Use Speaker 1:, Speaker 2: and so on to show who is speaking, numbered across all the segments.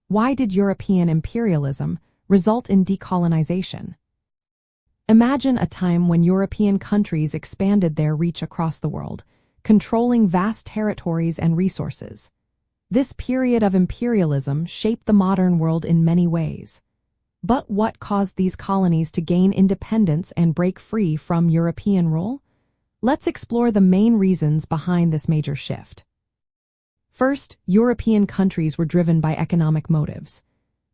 Speaker 1: Why did European imperialism result in decolonization? Imagine a time when European countries expanded their reach across the world, controlling vast territories and resources. This period of imperialism shaped the modern world in many ways. But what caused these colonies to gain independence and break free from European rule? Let's explore the main reasons behind this major shift. First, European countries were driven by economic motives.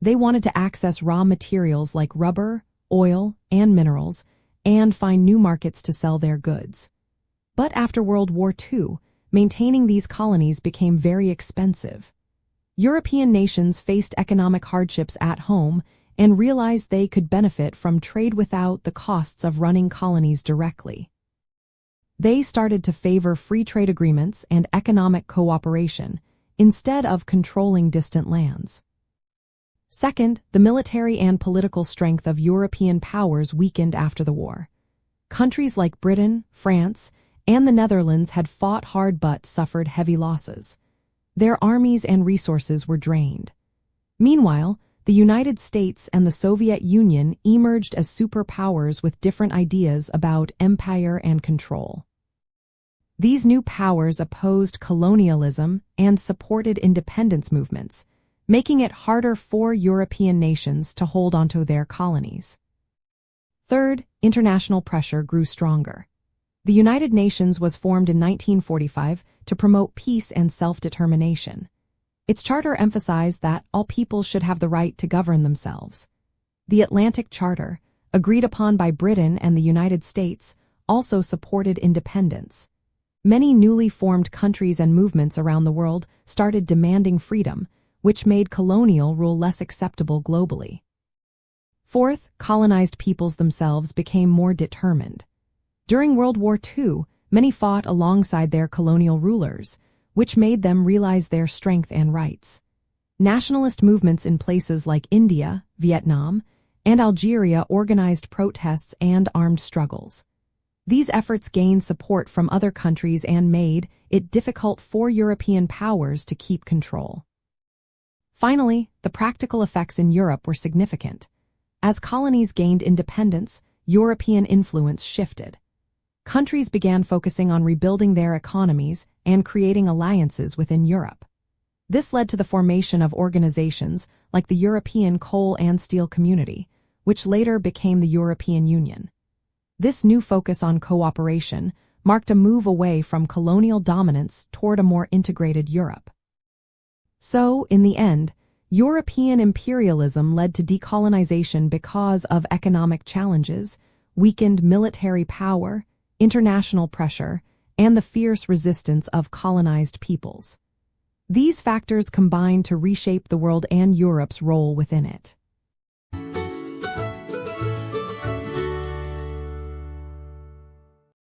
Speaker 1: They wanted to access raw materials like rubber, oil, and minerals, and find new markets to sell their goods. But after World War II, maintaining these colonies became very expensive. European nations faced economic hardships at home and realized they could benefit from trade without the costs of running colonies directly. They started to favor free trade agreements and economic cooperation instead of controlling distant lands. Second, the military and political strength of European powers weakened after the war. Countries like Britain, France, and the Netherlands had fought hard but suffered heavy losses. Their armies and resources were drained. Meanwhile, the United States and the Soviet Union emerged as superpowers with different ideas about empire and control. These new powers opposed colonialism and supported independence movements, making it harder for European nations to hold onto their colonies. Third, international pressure grew stronger. The United Nations was formed in 1945 to promote peace and self-determination. Its charter emphasized that all peoples should have the right to govern themselves. The Atlantic Charter, agreed upon by Britain and the United States, also supported independence. Many newly formed countries and movements around the world started demanding freedom, which made colonial rule less acceptable globally. Fourth, colonized peoples themselves became more determined. During World War II, many fought alongside their colonial rulers, which made them realize their strength and rights. Nationalist movements in places like India, Vietnam, and Algeria organized protests and armed struggles. These efforts gained support from other countries and made it difficult for European powers to keep control. Finally, the practical effects in Europe were significant. As colonies gained independence, European influence shifted. Countries began focusing on rebuilding their economies and creating alliances within Europe. This led to the formation of organizations like the European Coal and Steel Community, which later became the European Union. This new focus on cooperation marked a move away from colonial dominance toward a more integrated Europe. So, in the end, European imperialism led to decolonization because of economic challenges, weakened military power, international pressure, and the fierce resistance of colonized peoples. These factors combined to reshape the world and Europe's role within it.